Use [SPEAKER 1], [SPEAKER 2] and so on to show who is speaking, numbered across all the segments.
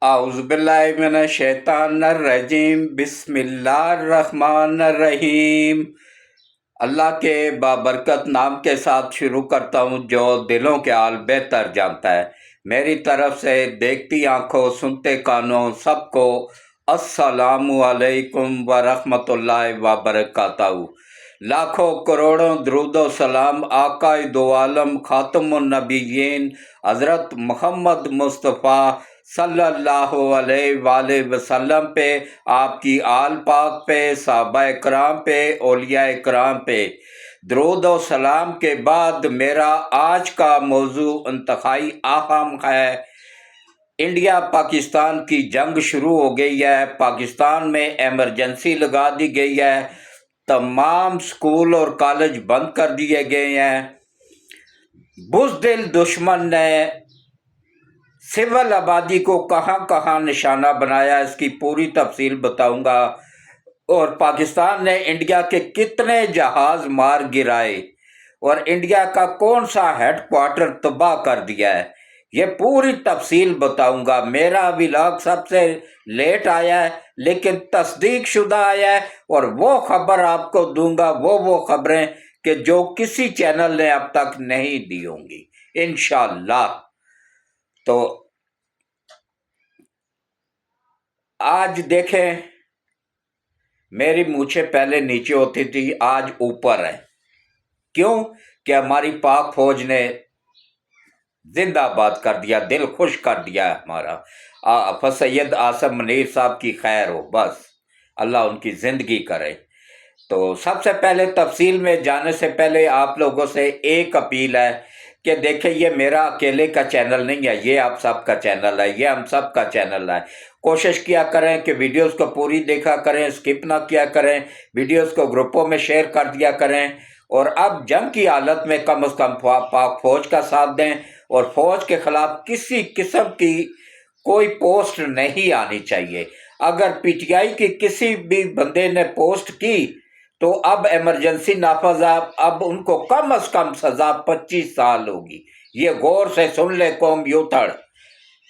[SPEAKER 1] अऊज़ुबिल्लाहि मिनश शैतानिर रजीम बिस्मिल्लाहिर्रहमानिर्रहीम। अल्लाह के बाबरकत नाम के साथ शुरू करता हूँ जो दिलों के हाल बेहतर जानता है। मेरी तरफ से देखती आंखों सुनते कानों सबको अस्सलामु अलैकुम व रहमतुल्लाहि व बरकातहू। लाखों करोड़ों दरूदो सलाम आकाए दो आलम खातमुन नबीयीन हज़रत मोहम्मद मुस्तफ़ा सल्लल्लाहु अलैहि वसल्लम पे, आपकी आल पाक पे, सहाबाए कराम पे, औलियाए कराम पे। दरूद और सलाम के बाद मेरा आज का मौजू इंतहाई अहम है। इंडिया पाकिस्तान की जंग शुरू हो गई है। पाकिस्तान में एमरजेंसी लगा दी गई है। तमाम स्कूल और कॉलेज बंद कर दिए गए हैं। बुज़दिल दुश्मन ने सिविल आबादी को कहाँ कहाँ निशाना बनाया, इसकी पूरी तफसील बताऊंगा। और पाकिस्तान ने इंडिया के कितने जहाज मार गिराए और इंडिया का कौन सा हेड क्वार्टर तबाह कर दिया है, ये पूरी तफसील बताऊंगा। मेरा व्लॉग सबसे लेट आया है लेकिन तस्दीक शुदा आया है, और वो खबर आपको दूंगा, वो खबरें कि जो किसी चैनल ने अब तक नहीं दी होंगी इंशाअल्लाह। तो आज देखें, मेरी मूछें पहले नीचे होती थी, आज ऊपर है। क्यों? कि हमारी पाक फौज ने जिंदाबाद कर दिया, दिल खुश कर दिया है हमारा। सैयद आसम मुनीर साहब की खैर हो, बस अल्लाह उनकी जिंदगी करे। तो सबसे पहले तफसील में जाने से पहले आप लोगों से एक अपील है कि देखें, ये मेरा अकेले का चैनल नहीं है, ये आप सब का चैनल है, ये हम सब का चैनल है। कोशिश किया करें कि वीडियोस को पूरी देखा करें, स्किप ना किया करें, वीडियोस को ग्रुपों में शेयर कर दिया करें। और अब जंग की हालत में कम अज़ कम पाक फौज का साथ दें, और फौज के खिलाफ किसी किस्म की कोई पोस्ट नहीं आनी चाहिए। अगर पीटीआई की किसी भी बंदे ने पोस्ट की तो अब इमरजेंसी नाफज, अब उनको कम अज कम सजा 25 साल होगी। ये गौर से सुन ले कौम यूथड़,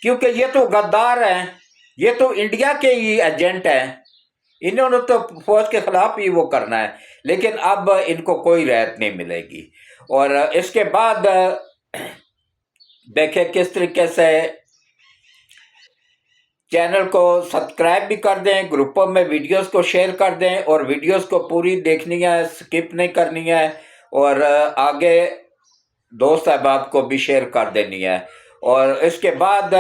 [SPEAKER 1] क्योंकि ये तो गद्दार हैं, ये तो इंडिया के ही एजेंट हैं। इन्होंने तो फौज के खिलाफ ही वो करना है, लेकिन अब इनको कोई राहत नहीं मिलेगी। और इसके बाद देखें किस तरीके से चैनल को सब्सक्राइब भी कर दें, ग्रुपों में वीडियोस को शेयर कर दें, और वीडियोस को पूरी देखनी है, स्किप नहीं करनी है, और आगे दोस्त अहबाब को भी शेयर कर देनी है। और इसके बाद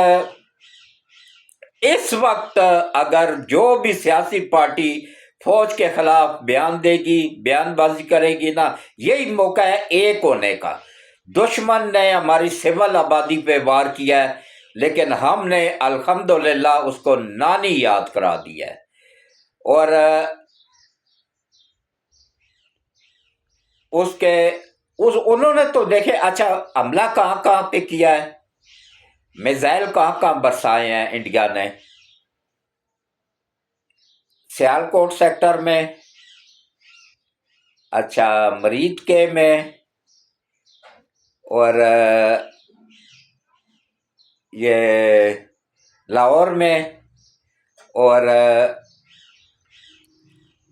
[SPEAKER 1] इस वक्त अगर जो भी सियासी पार्टी फौज के खिलाफ बयान देगी, बयानबाजी करेगी ना, यही मौका है एक होने का। दुश्मन ने हमारी सिविल आबादी पे वार किया है, लेकिन हमने अल्हम्दुलिल्लाह उसको नानी याद करा दिया है। और उन्होंने तो देखे, अच्छा हमला कहाँ कहाँ पे किया है, मिसाइल कहाँ कहाँ बरसाए हैं इंडिया ने। सियालकोट सेक्टर में, अच्छा मरीद के में, और ये लाहौर में, और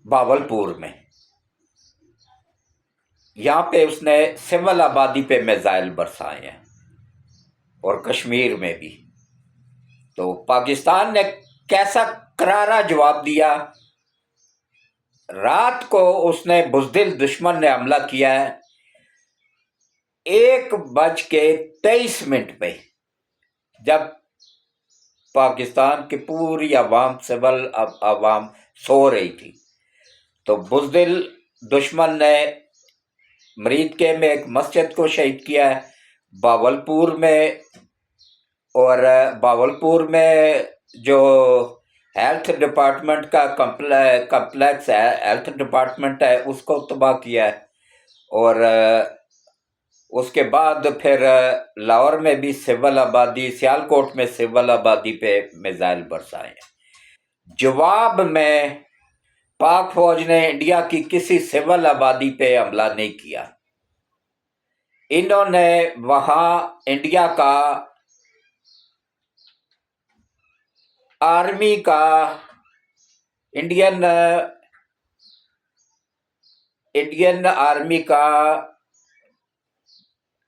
[SPEAKER 1] बावलपुर में। यहाँ पे उसने सिविल आबादी पे मिसाइल बरसाए हैं, और कश्मीर में भी। तो पाकिस्तान ने कैसा करारा जवाब दिया। रात को उसने बुज़दिल दुश्मन ने हमला किया है 1:23 पे, जब पाकिस्तान की पूरी आवाम, सिविल आवाम सो रही थी। तो बुज़दिल दुश्मन ने मरीद के में एक मस्जिद को शहीद किया है, बावलपुर में, और बावलपुर में जो हेल्थ डिपार्टमेंट का कम्प्लेक्स है, हेल्थ डिपार्टमेंट है, उसको तबाह किया है। और उसके बाद फिर लाहौर में भी सिविल आबादी, सियालकोट में सिविल आबादी पे मिसाइल बरसाए हैं। जवाब में पाक फौज ने इंडिया की किसी सिविल आबादी पे हमला नहीं किया। इन्होंने वहां इंडिया का आर्मी का इंडियन इंडियन आर्मी का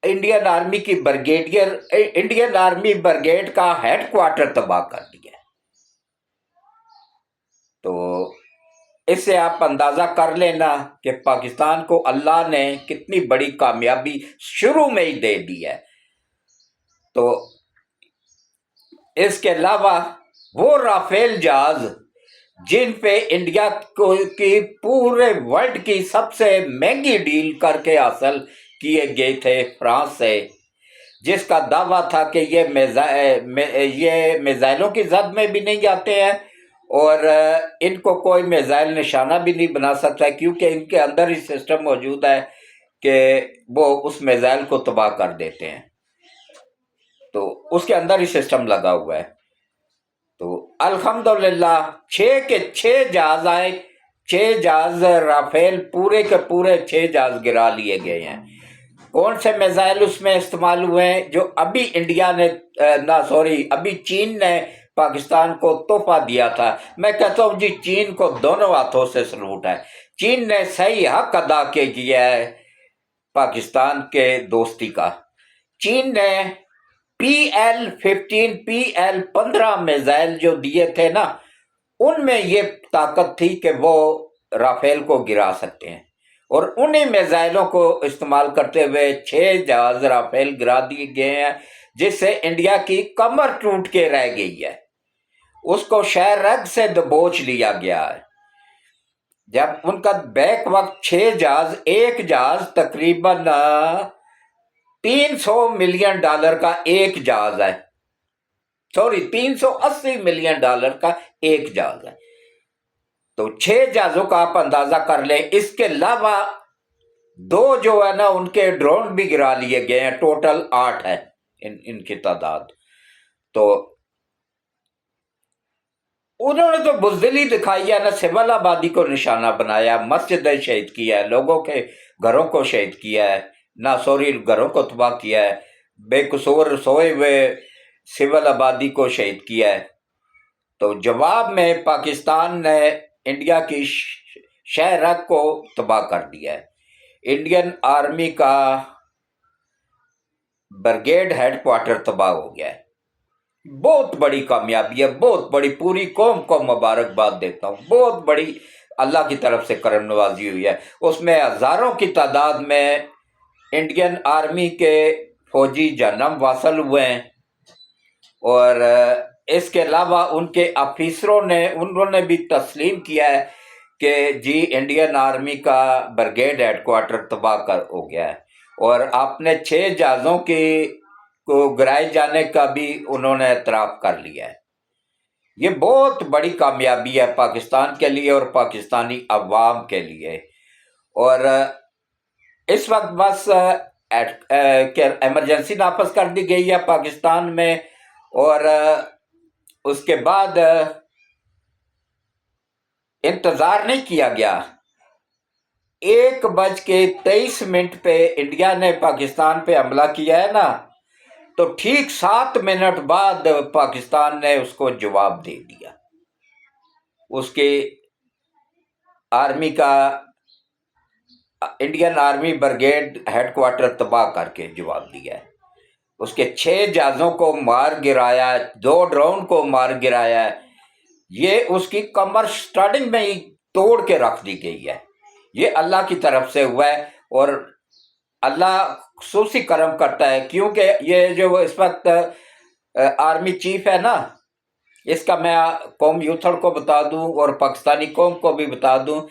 [SPEAKER 1] इंडियन आर्मी की ब्रिगेडियर इंडियन आर्मी ब्रिगेड का हेडक्वार्टर तबाह कर दिया। तो इससे आप अंदाजा कर लेना कि पाकिस्तान को अल्लाह ने कितनी बड़ी कामयाबी शुरू में ही दे दी है। तो इसके अलावा वो राफेल जहाज जिन पे इंडिया को की पूरे वर्ल्ड की सबसे महंगी डील करके हासिल किए गए थे फ्रांस से, जिसका दावा था कि ये मिसाइलों की जद में भी नहीं आते हैं और इनको कोई मिसाइल निशाना भी नहीं बना सकता, क्योंकि इनके अंदर ही सिस्टम मौजूद है कि वो उस मिसाइल को तबाह कर देते हैं। तो उसके अंदर ही सिस्टम लगा हुआ है। तो अल्हम्दुलिल्लाह 6 के 6 जहाज आए, 6 जहाज राफेल पूरे के पूरे 6 जहाज गिरा लिए गए हैं। कौन से मिसाइल उसमें इस्तेमाल हुए हैं जो अभी इंडिया ने अभी चीन ने पाकिस्तान को तोहफा दिया था। मैं कहता हूँ जी चीन को दोनों हाथों से सलूट है। चीन ने सही हक अदा किया है पाकिस्तान के दोस्ती का। चीन ने PL-15 PL-15 मिसाइल जो दिए थे ना, उनमें ये ताकत थी कि वो राफेल को गिरा सकते हैं, और उन्हीं मिसाइलों को इस्तेमाल करते हुए 6 जहाज राफेल गिरा दिए गए हैं, जिससे इंडिया की कमर टूट के रह गई है। उसको शहर रग से दबोच लिया गया है। जब उनका बैक वक्त 6 जहाज, एक जहाज तकरीबन $300 मिलियन का एक जहाज है, $380 मिलियन का एक जहाज है। तो 6 जहाजों का आप अंदाजा कर लें। इसके अलावा 2 जो है ना उनके ड्रोन भी गिरा लिए गए हैं। टोटल 8 है इनकी तादाद। तो उन्होंने तो बुज़दिली दिखाई है ना, सिविल आबादी को निशाना बनाया, मस्जिदें शहीद किया है, लोगों के घरों को शहीद किया है, घरों को तबाह किया है, बेकसूर सोए हुए सिविल आबादी को शहीद किया है। तो जवाब में पाकिस्तान ने इंडिया की शहर को तबाह कर दिया है। इंडियन आर्मी का ब्रिगेड हेडक्वार्टर तबाह हो गया है। बहुत बड़ी कामयाबी है, बहुत बड़ी। पूरी कौम को मुबारकबाद देता हूँ। बहुत बड़ी अल्लाह की तरफ से करम नवाजी हुई है। उसमें हजारों की तादाद में इंडियन आर्मी के फौजी जन्म वासल हुए हैं, और इसके अलावा उनके ऑफिसरों ने उन्होंने भी तस्लीम किया है कि जी इंडियन आर्मी का ब्रिगेड हेडक्वार्टर तबाह कर हो गया है, और आपने 6 जहाज़ों को गिराए जाने का भी उन्होंने एतराफ़ कर लिया है। ये बहुत बड़ी कामयाबी है पाकिस्तान के लिए और पाकिस्तानी अवाम के लिए। और इस वक्त बस इमरजेंसी नाफज कर दी गई है पाकिस्तान में, और उसके बाद इंतज़ार नहीं किया गया। 1:23 पे इंडिया ने पाकिस्तान पे हमला किया है ना, तो ठीक 7 मिनट बाद पाकिस्तान ने उसको जवाब दे दिया। उसके आर्मी का इंडियन आर्मी ब्रिगेड हेडक्वार्टर तबाह करके जवाब दिया है। उसके 6 जहाज़ों को मार गिराया, 2 ड्रोन को मार गिराया। ये उसकी कमर स्टार्टिंग में ही तोड़ के रख दी गई है। ये अल्लाह की तरफ से हुआ है, और अल्लाह खुसूसी करम करता है, क्योंकि ये जो इस वक्त आर्मी चीफ है ना, इसका मैं कौम यूथड़ को बता दूं और पाकिस्तानी कौम को भी बता दूं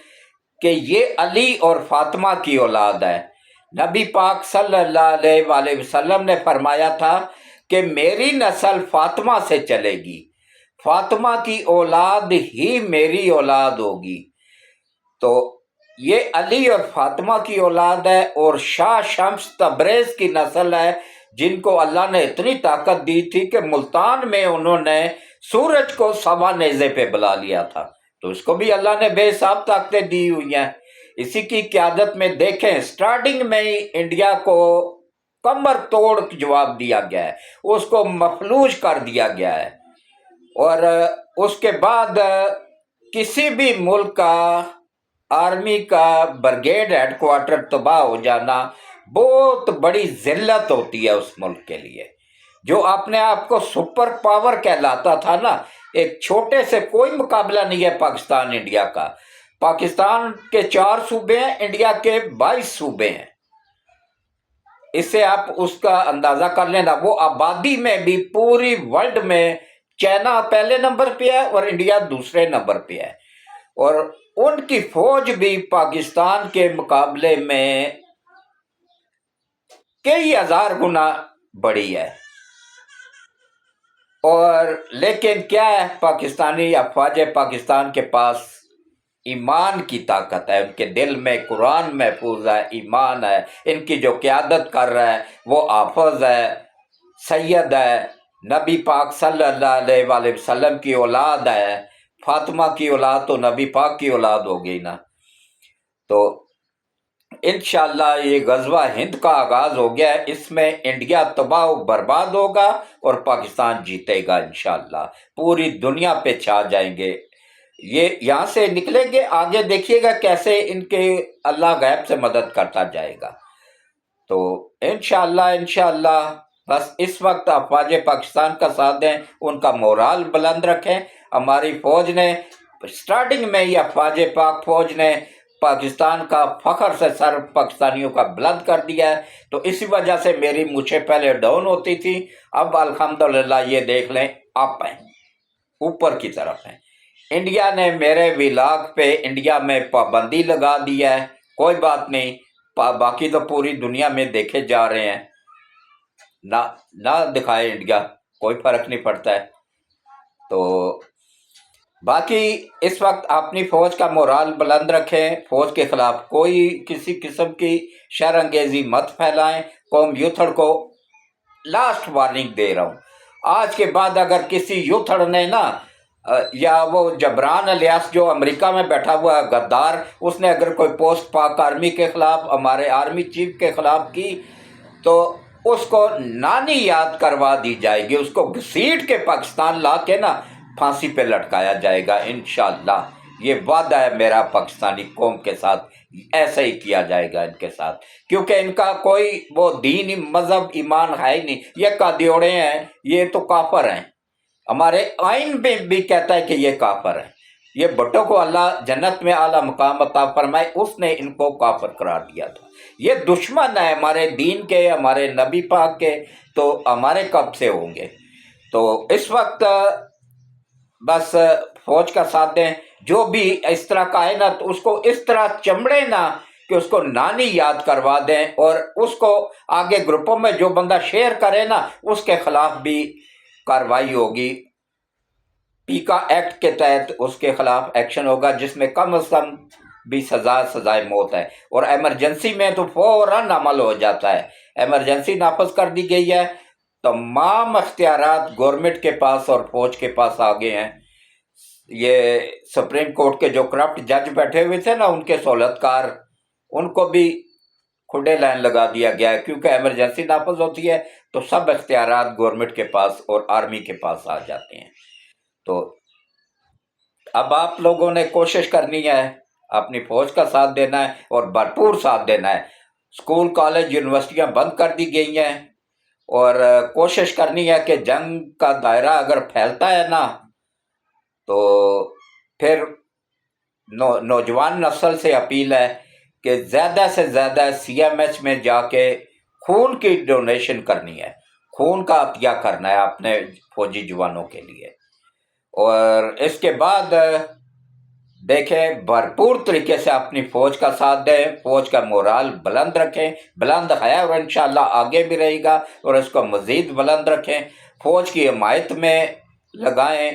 [SPEAKER 1] कि ये अली और फातिमा की औलाद है। नबी पाक सल्लल्लाहु अलैहि वसल्लम ने फरमाया था कि मेरी नस्ल फातिमा से चलेगी, फातिमा की औलाद ही मेरी औलाद होगी। तो ये अली और फातिमा की औलाद है, और शाह शम्स तबरेज की नस्ल है, जिनको अल्लाह ने इतनी ताकत दी थी कि मुल्तान में उन्होंने सूरज को 1.25 नेज़े पे बुला लिया था। तो उसको भी अल्लाह ने बेहिसाब ताकतें दी हुई हैं। इसी की क़यादत में देखें, स्टार्टिंग में ही इंडिया को कमर तोड़ जवाब दिया गया है, उसको मफलूज कर दिया गया है। اور اس کے بعد کسی بھی ملک کا آرمی کا برگیڈ ہیڈ کوارٹر تباہ ہو جانا بہت بڑی ذلت ہوتی ہے اس ملک کے لیے، جو اپنے آپ کو سپر پاور کہلاتا تھا نا۔ ایک چھوٹے سے کوئی مقابلہ نہیں ہے پاکستان انڈیا کا۔ پاکستان کے 4 صوبے ہیں، انڈیا کے 22 صوبے ہیں۔ اس سے آپ اس کا اندازہ کر لینا۔ وہ آبادی میں بھی پوری ورلڈ میں چائنا پہلے نمبر پہ ہے اور انڈیا دوسرے نمبر پہ ہے، اور ان کی فوج بھی پاکستان کے مقابلے میں کئی ہزار گنا بڑی ہے۔ اور لیکن کیا ہے، پاکستانی افواج پاکستان کے پاس ایمان کی طاقت ہے، ان کے دل میں قرآن محفوظ ہے، ایمان ہے، ان کی جو قیادت کر رہا ہے وہ حافظ ہے، سید ہے، نبی پاک صلی اللہ علیہ وآلہ وسلم کی اولاد ہے۔ فاطمہ کی اولاد تو نبی پاک کی اولاد ہو گئی نا۔ تو انشاءاللہ یہ غزوہ ہند کا آغاز ہو گیا ہے، اس میں انڈیا تباہ و برباد ہوگا اور پاکستان جیتے گا انشاءاللہ، پوری دنیا پہ چھا جائیں گے۔ یہ یہاں سے نکلیں گے، آگے دیکھیے گا کیسے ان کے اللہ غیب سے مدد کرتا جائے گا۔ تو انشاءاللہ بس اس وقت افواج پاکستان کا ساتھ دیں، ان کا مورال بلند رکھیں۔ ہماری فوج نے سٹارٹنگ میں ہی افواج پاک فوج نے پاکستان کا فخر سے سر پاکستانیوں کا بلند کر دیا ہے، تو اسی وجہ سے میری مجھے پہلے ڈاؤن ہوتی تھی، اب الحمدللہ یہ دیکھ لیں اپ ہیں، اوپر کی طرف ہیں۔ انڈیا نے میرے ولاگ پہ انڈیا میں پابندی لگا دی ہے، کوئی بات نہیں، باقی تو پوری دنیا میں دیکھے جا رہے ہیں، نہ دکھائے انڈیا، کوئی فرق نہیں پڑتا ہے۔ تو باقی اس وقت اپنی فوج کا مورال بلند رکھیں، فوج کے خلاف کوئی کسی قسم کی شر انگیزی مت پھیلائیں۔ قوم یوتھڑ کو لاسٹ وارننگ دے رہا ہوں، آج کے بعد اگر کسی یوتھڑ نے نا، یا وہ جبران الیاس جو امریکہ میں بیٹھا ہوا ہے غدار، اس نے اگر کوئی پوسٹ پاک آرمی کے خلاف، ہمارے آرمی چیف کے خلاف کی، تو اس کو نانی یاد کروا دی جائے گی، اس کو گھسیٹ کے پاکستان لا کے نا پھانسی پہ لٹکایا جائے گا انشاءاللہ۔ یہ وعدہ ہے میرا پاکستانی قوم کے ساتھ، ایسا ہی کیا جائے گا ان کے ساتھ، کیونکہ ان کا کوئی وہ دین مذہب ایمان ہے ہی نہیں، یہ قادیوڑے ہیں، یہ تو کافر ہیں، ہمارے آئین میں بھی کہتا ہے کہ یہ کافر ہیں۔ یہ بھٹو کو اللہ جنت میں اعلیٰ مقام عطا فرمائے، اس نے ان کو کافر قرار دیا تھا۔ یہ دشمن ہے ہمارے دین کے، ہمارے نبی پاک کے، تو ہمارے کب سے ہوں گے؟ تو اس وقت بس فوج کا ساتھ دیں، جو بھی اس طرح کا ہے نا تو اس کو اس طرح چمڑے نا کہ اس کو نانی یاد کروا دیں، اور اس کو آگے گروپوں میں جو بندہ شیئر کرے نا اس کے خلاف بھی کارروائی ہوگی، پیکا ایکٹ کے تحت اس کے خلاف ایکشن ہوگا، جس میں کم از کم بھی سزائے موت ہے، اور ایمرجنسی میں تو فوراً عمل ہو جاتا ہے۔ ایمرجنسی نافذ کر دی گئی ہے، تمام اختیارات گورنمنٹ کے پاس اور فوج کے پاس آگے ہیں۔ یہ سپریم کورٹ کے جو کرپٹ جج بیٹھے ہوئے تھے نا، ان کے سہولت کار، ان کو بھی کھڈے لائن لگا دیا گیا ہے، کیونکہ ایمرجنسی نافذ ہوتی ہے تو سب اختیارات گورنمنٹ کے پاس اور آرمی کے پاس آ جاتے ہیں۔ تو اب آپ لوگوں نے کوشش کرنی ہے، اپنی فوج کا ساتھ دینا ہے اور بھرپور ساتھ دینا ہے۔ اسکول کالج یونیورسٹیاں بند کر دی گئی ہیں، اور کوشش کرنی ہے کہ جنگ کا دائرہ اگر پھیلتا ہے نا تو پھر نوجوان نسل سے اپیل ہے کہ زیادہ سے زیادہ سی ایم ایچ میں جا کے خون کی ڈونیشن کرنی ہے، خون کا عطیہ کرنا ہے اپنے فوجی جوانوں کے لیے، اور اس کے بعد دیکھیں بھرپور طریقے سے اپنی فوج کا ساتھ دیں، فوج کا مورال بلند رکھیں، بلند ہے اور انشاءاللہ آگے بھی رہے گا، اور اس کو مزید بلند رکھیں، فوج کی حمایت میں لگائیں،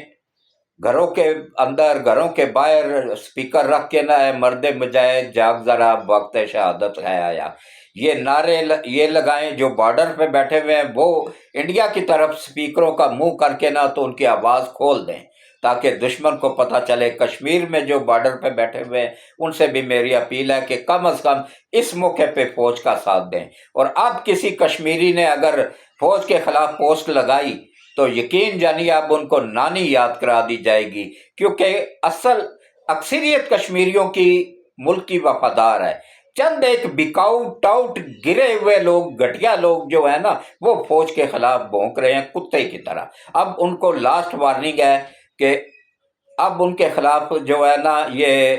[SPEAKER 1] گھروں کے اندر گھروں کے باہر سپیکر رکھ کے نہ، مرد مجاہد جاگ ذرا وقت شہادت ہے آیا، یہ نعرے یہ لگائیں۔ جو بارڈر پہ بیٹھے ہوئے ہیں وہ انڈیا کی طرف سپیکروں کا منہ کر کے نہ تو ان کی آواز کھول دیں، تاکہ دشمن کو پتہ چلے۔ کشمیر میں جو بارڈر پہ بیٹھے ہوئے ہیں ان سے بھی میری اپیل ہے کہ کم از کم اس موقع پہ فوج کا ساتھ دیں، اور اب کسی کشمیری نے اگر فوج کے خلاف پوسٹ لگائی تو یقین جانیے اب ان کو نانی یاد کرا دی جائے گی، کیونکہ اصل اکثریت کشمیریوں کی ملک کی وفادار ہے۔ چند ایک بکاؤ ٹاؤٹ گرے ہوئے لوگ، گھٹیا لوگ جو ہے نا، وہ فوج کے خلاف بھونک رہے ہیں کتے کی طرح۔ اب ان کو لاسٹ وارننگ ہے کہ اب ان کے خلاف جو ہے نا، یہ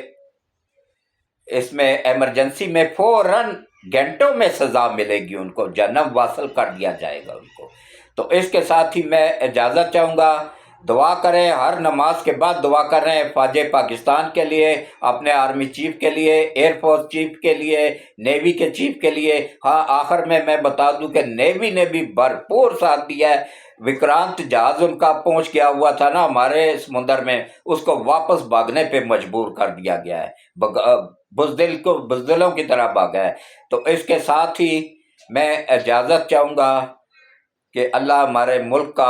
[SPEAKER 1] اس میں ایمرجنسی میں فوراً گھنٹوں میں سزا ملے گی، ان کو جہنم واصل کر دیا جائے گا ان کو۔ تو اس کے ساتھ ہی میں اجازت چاہوں گا، دعا کریں، ہر نماز کے بعد دعا کریں فوج پاکستان کے لیے، اپنے آرمی چیف کے لیے، ایئر فورس چیف کے لیے، نیوی کے چیف کے لیے۔ ہاں آخر میں بتا دوں کہ نیوی نے بھی بھرپور ساتھ دیا ہے۔ وکرانت جہاز ان کا پہنچ گیا ہوا تھا نا ہمارے سمندر میں، اس کو واپس بھاگنے پہ مجبور کر دیا گیا ہے، بزدلوں کی طرح بھاگا ہے۔ تو اس کے ساتھ ہی میں اجازت چاہوں گا کہ اللہ ہمارے ملک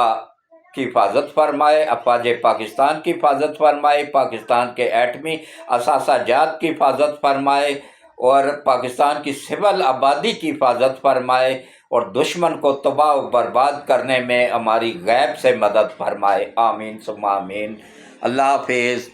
[SPEAKER 1] کی حفاظت فرمائے، افواج پاکستان کی حفاظت فرمائے، پاکستان کے ایٹمی اثاثہ جات کی حفاظت فرمائے، اور پاکستان کی سول آبادی کی حفاظت فرمائے، اور دشمن کو تباہ و برباد کرنے میں ہماری غیب سے مدد فرمائے۔ آمین ثم آمین۔ اللہ حافظ۔